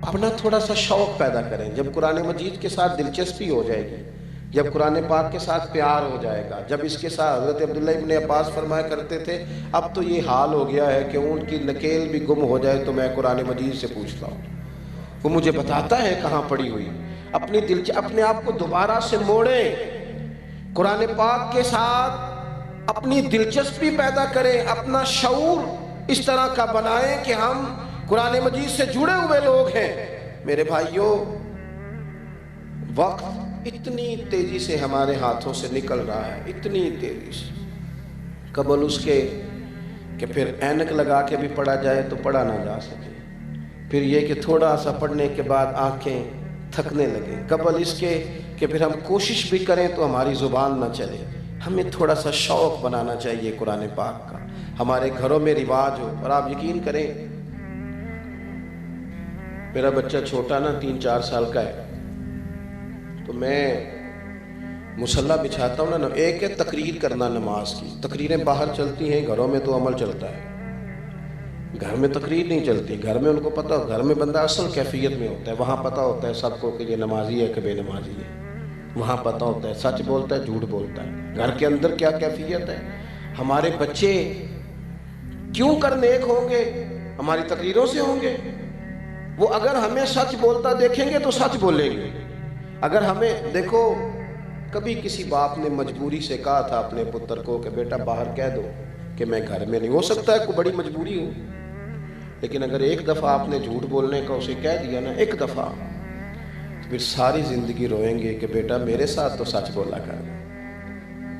اپنا تھوڑا سا شوق پیدا کریں. جب قرآن مجید کے ساتھ دلچسپی ہو جائے گی، جب قرآن پاک کے ساتھ پیار ہو جائے گا، جب اس کے ساتھ حضرت عبداللہ ابن عباس فرمایا کرتے تھے اب تو یہ حال ہو گیا ہے کہ اونٹ کی نکیل بھی گم ہو جائے تو میں قرآن مجید سے پوچھتا ہوں، وہ مجھے بتاتا ہے کہاں پڑی ہوئی. اپنے آپ کو دوبارہ سے موڑیں، قرآن پاک کے ساتھ اپنی دلچسپی پیدا کریں، اپنا شعور اس طرح کا بنائیں کہ ہم قرآن مجید سے جڑے ہوئے لوگ ہیں. میرے بھائیوں، وقت اتنی تیزی سے ہمارے ہاتھوں سے نکل رہا ہے، اتنی تیزی سے، قبل اس کے کہ پھر اینک لگا کے بھی پڑھا جائے تو پڑھا نہ جا سکے، پھر یہ کہ تھوڑا سا پڑھنے کے بعد آنکھیں تھکنے لگیں، قبل اس کے کہ پھر ہم کوشش بھی کریں تو ہماری زبان نہ چلے. ہمیں تھوڑا سا شوق بنانا چاہیے قرآن پاک کا، ہمارے گھروں میں رواج ہو. اور آپ یقین کریں، میرا بچہ چھوٹا نا 3-4 سال کا ہے، تو میں مصلی بچھاتا ہوں نا، ایک ہے تقریر کرنا نماز کی. تقریریں باہر چلتی ہیں، گھروں میں تو عمل چلتا ہے. گھر میں تقریر نہیں چلتی، گھر میں ان کو پتہ ہو، گھر میں بندہ اصل کیفیت میں ہوتا ہے، وہاں پتہ ہوتا ہے سب کو کہ یہ نمازی ہے کہ بے نمازی ہے، وہاں پتہ ہوتا ہے سچ بولتا ہے جھوٹ بولتا ہے. گھر کے اندر کیا کیفیت ہے. ہمارے بچے کیوں کر نیک ہوں گے؟ ہماری تقریروں سے ہوں گے. وہ اگر ہمیں سچ بولتا دیکھیں گے تو سچ بولیں گے. اگر ہمیں دیکھو، کبھی کسی باپ نے مجبوری سے کہا تھا اپنے پتر کو کہ بیٹا باہر کہہ دو کہ میں گھر میں نہیں، ہو سکتا ہے کوئی بڑی مجبوری ہو، لیکن اگر ایک دفعہ آپ نے جھوٹ بولنے کا اسے کہہ دیا نا، ایک دفعہ، تو پھر ساری زندگی روئیں گے کہ بیٹا میرے ساتھ تو سچ بولا کر،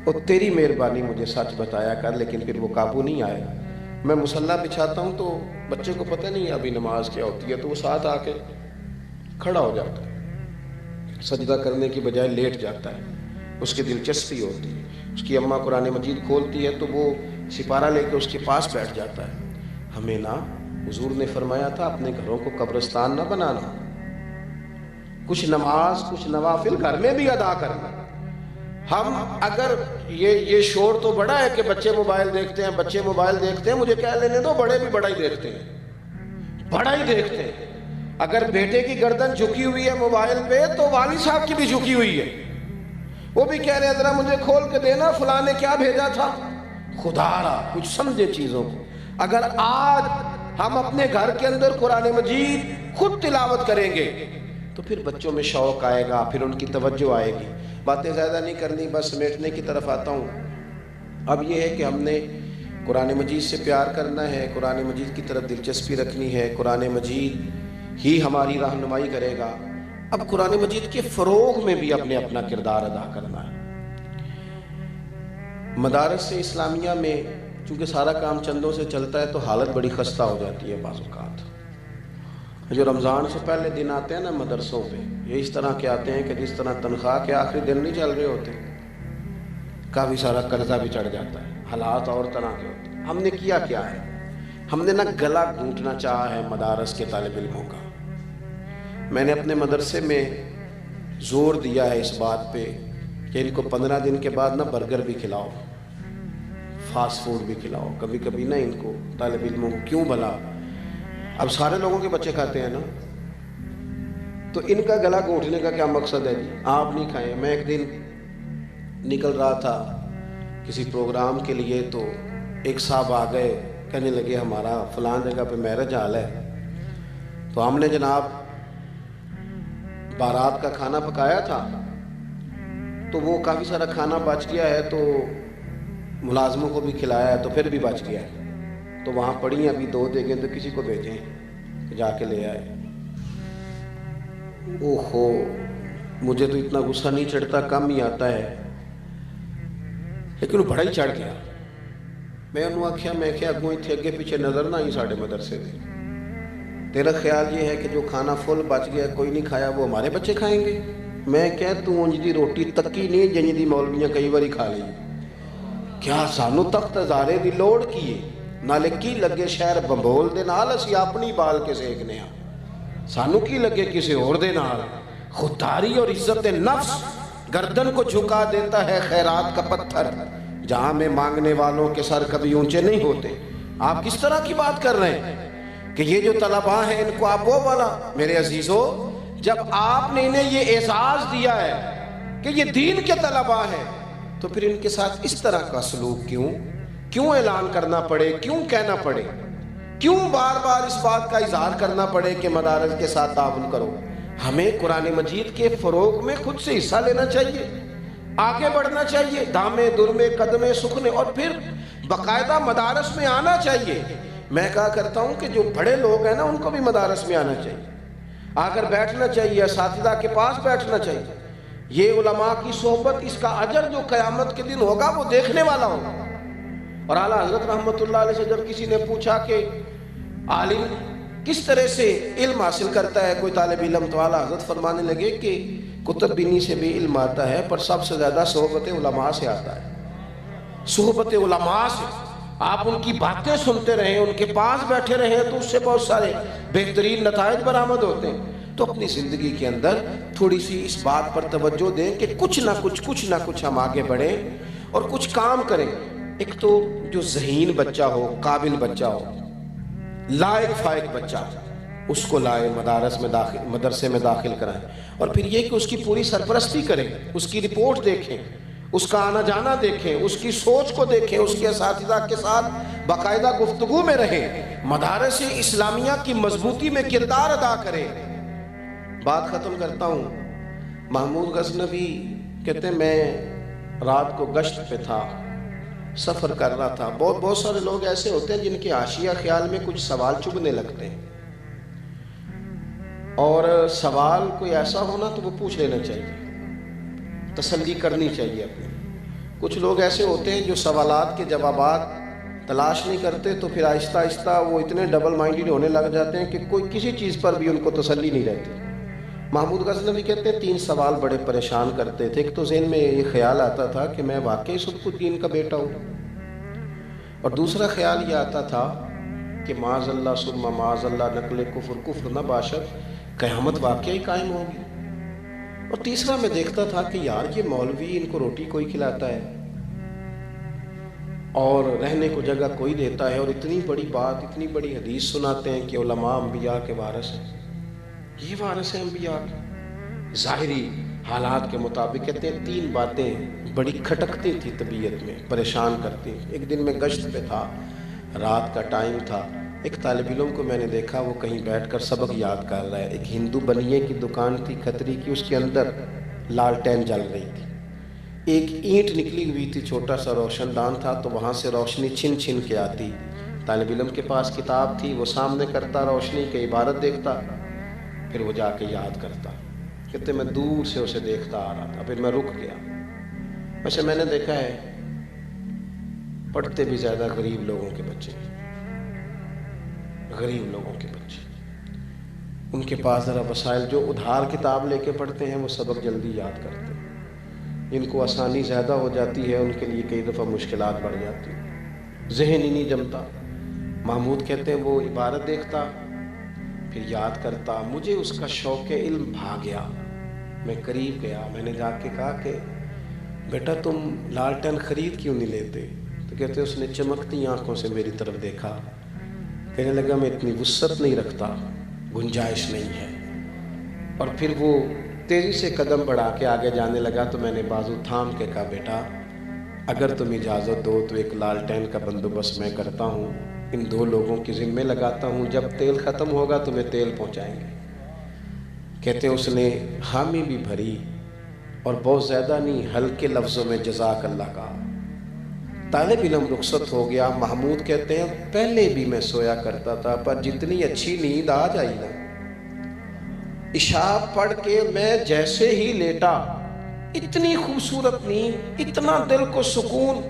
اور تیری مہربانی مجھے سچ بتایا کر. لیکن پھر وہ قابو نہیں آئے. میں مصلی بچھاتا ہوں تو بچے کو پتہ نہیں ابھی نماز کیا ہوتی ہے، تو وہ ساتھ آ کے کھڑا ہو جاتا ہے، سجدہ کرنے کی بجائے لیٹ جاتا ہے. اس کی دلچسپی ہوتی ہے، اس کی اماں قرآن مجید کھولتی ہے تو وہ سپارہ لے کے اس کے پاس بیٹھ جاتا ہے. ہمیں نا حضور نے فرمایا تھا اپنے گھروں کو قبرستان نہ بنانا، کچھ نماز کچھ نوافل گھر میں بھی ادا کرنا. ہم اگر یہ شور تو بڑا ہے کہ بچے موبائل دیکھتے ہیں، بچے موبائل دیکھتے ہیں، مجھے کہہ لینے دو بڑے بھی بڑا ہی دیکھتے ہیں، بڑا ہی دیکھتے ہیں. اگر بیٹے کی گردن جھکی ہوئی ہے موبائل پہ تو والد صاحب کی بھی جھکی ہوئی ہے، وہ بھی کہہ رہے ہیں ذرا مجھے کھول کے دینا فلاں نے کیا بھیجا تھا. خدا را کچھ سمجھے چیزوں کو. اگر آج ہم اپنے گھر کے اندر قرآن مجید خود تلاوت کریں گے تو پھر بچوں میں شوق آئے گا، پھر ان کی توجہ آئے گی. باتیں زیادہ نہیں کرنی، بس سمیٹنے کی طرف آتا ہوں. اب یہ ہے کہ ہم نے قرآن مجید سے پیار کرنا ہے، قرآن مجید کی طرف دلچسپی رکھنی ہے، قرآن مجید ہی ہماری رہنمائی کرے گا. اب قرآن مجید کے فروغ میں بھی اپنا کردار ادا کرنا ہے. مدارس اسلامیہ میں چونکہ سارا کام چندوں سے چلتا ہے تو حالت بڑی خستہ ہو جاتی ہے بعض اوقات. جو رمضان سے پہلے دن آتے ہیں نا مدرسوں پہ، یہ اس طرح کے آتے ہیں کہ جس طرح تنخواہ کے آخری دن نہیں چل رہے ہوتے، کافی سارا قرضہ بھی چڑھ جاتا ہے، حالات اور طرح کے ہوتے ہیں. ہم نے کیا ہے؟ ہم نے نا گلا گھونٹنا چاہا ہے مدارس کے طالب علموں کا. میں نے اپنے مدرسے میں زور دیا ہے اس بات پہ کہ ان کو 15 دن کے بعد نا برگر بھی کھلاؤ، فاسٹ فوڈ بھی کھلاؤ کبھی کبھی نا ان کو طالب علموں کو. کیوں بھلا؟ اب سارے لوگوں کے بچے کھاتے ہیں نا، تو ان کا گلا گھونٹنے کا کیا مقصد ہے جی؟ آپ نہیں کھائیں. میں ایک دن نکل رہا تھا کسی پروگرام کے لیے تو ایک صاحب آ گئے، کہنے لگے ہمارا فلاں جگہ پہ میرج حال ہے. تو ہم نے جناب بارات کا کھانا پکایا تھا تو وہ کافی سارا کھانا بچ گیا ہے، تو ملازموں کو بھی کھلایا ہے تو پھر بھی بچ گیا ہے. تو وہاں پڑی ہیں ابھی 2 دیگیں، تو کسی کو بھیجیں کہ جا کے لے آئے. اوہو، مجھے تو اتنا غصہ نہیں چڑھتا، کم ہی آتا ہے، لیکن وہ بڑا ہی چڑھ گیا. میں انہوں آکھیا میں کیا اگوں اتنے اگے پیچھے نظر نہ آئی ساڑھے مدرسے دے. تیرا خیال یہ ہے کہ جو کھانا فل بچ گیا کوئی نہیں کھایا وہ ہمارے بچے کھائیں گے؟ میں کہہ تو انج دی روٹی تکی نہیں جنج دی مولویاں کئی باری کھا لی. کیا سانو تخت ہزارے دی لوڑ کیے؟ نالے کی لگے شہر بمبول دے نال اسی اپنی بال کے سیکنے ہاں، سانو کی لگے کسی اور دے نال. خودداری اور عزت نفس گردن کو جھکا دیتا ہے خیرات کا پتھر، جہاں میں مانگنے والوں کے سر کبھی اونچے نہیں ہوتے. آپ کس طرح کی بات کر رہے ہیں؟ کہ یہ جو طلباء ہیں ان کو آپ وہ والا. میرے عزیزو، جب آپ نے انہیں یہ اعزاز دیا ہے کہ یہ دین کے طلباء ہیں تو پھر ان کے ساتھ اس طرح کا سلوک کیوں اعلان کرنا پڑے، کیوں کہنا پڑے، کیوں بار بار اس بات کا اظہار کرنا پڑے کہ مدارس کے ساتھ تعاون کرو؟ ہمیں قرآن مجید کے فروغ میں خود سے حصہ لینا چاہیے، آگے بڑھنا چاہیے، دامے درمے قدمے سکھنے، اور پھر باقاعدہ مدارس میں آنا چاہیے. میں کہا کرتا ہوں کہ جو بڑے لوگ ہیں نا ان کو بھی مدارس میں آنا چاہیے، آ کر بیٹھنا چاہیے، اساتذہ کے پاس بیٹھنا چاہیے. یہ علماء کی صحبت، اس کا اجر جو قیامت کے دن ہوگا وہ دیکھنے والا ہوگا. اور اعلیٰ حضرت رحمۃ اللہ علیہ سے جب کسی نے پوچھا کہ عالم کس طرح سے علم حاصل کرتا ہے کوئی طالب علم، تو اعلیٰ حضرت فرمانے لگے کہ کتب بینی سے بھی علم آتا ہے، پر سب سے زیادہ صحبت علماء سے آتا ہے. صحبت علماء سے آپ ان کی باتیں سنتے رہیں، ان کے پاس بیٹھے رہیں تو اس سے بہت سارے بہترین نتائج برآمد ہوتے ہیں. تو اپنی زندگی کے اندر تھوڑی سی اس بات پر توجہ دیں کہ کچھ نہ کچھ ہم آگے بڑھیں اور کچھ کام کریں. ایک تو جو ذہین بچہ ہو، قابل بچہ ہو، لائق فائق بچہ، اس کو لائے مدرسے میں داخل کرائیں، اور پھر یہ کہ اس کی پوری سرپرستی کریں، اس کی رپورٹ دیکھیں، اس کا آنا جانا دیکھیں، اس کی سوچ کو دیکھیں، اس کے اساتذہ کے ساتھ باقاعدہ گفتگو میں رہیں، مدارس اسلامیہ کی مضبوطی میں کردار ادا کریں. بات ختم کرتا ہوں. محمود غزنوی کہتے ہیں میں رات کو گشت پہ تھا، سفر کر رہا تھا. بہت سارے لوگ ایسے ہوتے ہیں جن کے حاشیہ خیال میں کچھ سوال چبھنے لگتے ہیں، اور سوال کوئی ایسا ہونا تو وہ پوچھ لینا چاہیے، تسلی کرنی چاہیے اپنی. کچھ لوگ ایسے ہوتے ہیں جو سوالات کے جوابات تلاش نہیں کرتے، تو پھر آہستہ آہستہ وہ اتنے ڈبل مائنڈڈ ہونے لگ جاتے ہیں کہ کوئی کسی چیز پر بھی ان کو تسلی نہیں رہتی. محمود غزنوی کہتے ہیں 3 سوال بڑے پریشان کرتے تھے. ایک تو ذہن میں یہ خیال آتا تھا کہ میں واقعی صدق الدین کا بیٹا ہوں، اور دوسرا خیال یہ آتا تھا کہ معاذ اللہ ثم معاذ اللہ نقل کفر نہ باشد، قیامت واقعی قائم ہوگی. اور تیسرا میں دیکھتا تھا کہ یار یہ مولوی ان کو روٹی کوئی کھلاتا ہے اور رہنے کو جگہ کوئی دیتا ہے، اور اتنی بڑی بات، اتنی بڑی حدیث سناتے ہیں کہ علماء انبیاء کے وارث ہیں. یہ وارث ہیں انبیاء کے. ظاہری حالات کے مطابق کہتے ہیں 3 باتیں بڑی کھٹکتی تھی طبیعت میں، پریشان کرتی. ایک دن میں گشت پہ تھا، رات کا ٹائم تھا. ایک طالب علم کو میں نے دیکھا وہ کہیں بیٹھ کر سبق یاد کر رہا ہے. ایک ہندو بنیے کی دکان تھی کھتری کی، اس کے اندر لالٹین جل رہی تھی. ایک اینٹ نکلی ہوئی تھی، چھوٹا سا روشن دان تھا، تو وہاں سے روشنی چھن چھن کے آتی. طالب علم کے پاس کتاب تھی، وہ سامنے کرتا روشنی کی عبارت دیکھتا، پھر وہ جا کے یاد کرتا. کہتے میں دور سے اسے دیکھتا آ رہا تھا، پھر میں رک گیا. ویسے میں نے دیکھا ہے پڑھتے بھی زیادہ غریب لوگوں کے بچے، غریب لوگوں کے بچے، ان کے پاس ذرا وسائل، جو ادھار کتاب لے کے پڑھتے ہیں وہ سبق جلدی یاد کرتے ہیں. جن کو آسانی زیادہ ہو جاتی ہے ان کے لیے کئی دفعہ مشکلات بڑھ جاتی ہیں، ذہن ہی نہیں جمتا. محمود کہتے ہیں وہ عبارت دیکھتا پھر یاد کرتا. مجھے اس کا شوق علم بھا گیا. میں قریب گیا، میں نے جا کے کہا کہ بیٹا تم لالٹین خرید کیوں نہیں لیتے؟ تو کہتے اس نے چمکتی آنکھوں سے میری طرف دیکھا، کہنے لگا میں اتنی وسعت نہیں رکھتا، گنجائش نہیں ہے. اور پھر وہ تیزی سے قدم بڑھا کے آگے جانے لگا. تو میں نے بازو تھام کے کہا بیٹا اگر تم اجازت دو تو ایک لالٹین کا بندوبست میں کرتا ہوں، ان 2 لوگوں کی ذمہ لگاتا ہوں، جب تیل ختم ہوگا تمہیں تیل پہنچائیں گے. کہتے ہیں اس نے حامی بھی بھری اور بہت زیادہ نہیں، ہلکے لفظوں میں جزاک اللہ کہا. طالب علم رخصت ہو گیا. محمود کہتے ہیں پہلے بھی میں سویا کرتا تھا، پر جتنی اچھی نیند آ جائی نا، عشاء پڑھ کے میں جیسے ہی لیٹا، اتنی خوبصورت نیند، اتنا دل کو سکون.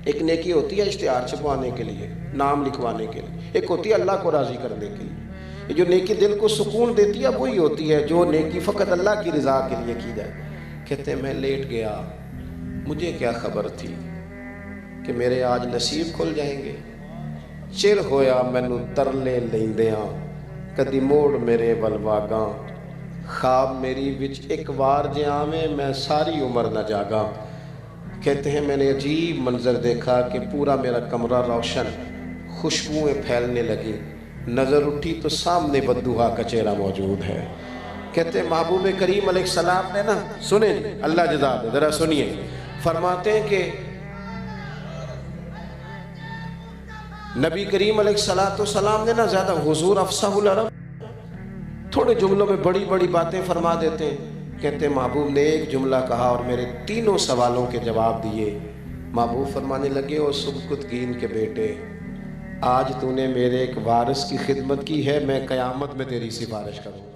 ایک نیکی ہوتی ہے اشتہار چھپوانے کے لیے، نام لکھوانے کے لیے، ایک ہوتی ہے اللہ کو راضی کرنے کے لیے. یہ جو نیکی دل کو سکون دیتی ہے وہی ہوتی ہے جو نیکی فقط اللہ کی رضا کے لیے کی جائے. کہتے ہیں میں لیٹ گیا، مجھے کیا خبر تھی کہ میرے آج نصیب کھل جائیں گے. چر ہویا مینوں ترلے لیندیاں، کدی موڑ میرے ولواگاں، خواب میری وچ ایک وار جے آویں میں ساری عمر نہ جاگاں. کہتے ہیں میں نے عجیب منظر دیکھا کہ پورا میرا کمرہ روشن، خوشبوئیں پھیلنے لگیں. نظر اٹھی تو سامنے بدوہا کا چہرہ موجود ہے. کہتے ہیں محبوب کریم علیہ السلام نے نا، سنیں اللہ جزا دے، ذرا سنیے، فرماتے ہیں کہ نبی کریم علیہ السلام نے نا زیادہ حضور افصح العرب، تھوڑے جملوں میں بڑی بڑی باتیں فرما دیتے ہیں. کہتے ہیں محبوب نے ایک جملہ کہا اور میرے تینوں سوالوں کے جواب دیے. محبوب فرمانے لگے، او سبکتگین کے بیٹے، آج تو نے میرے ایک وارث کی خدمت کی ہے، میں قیامت میں تیری سفارش کروں.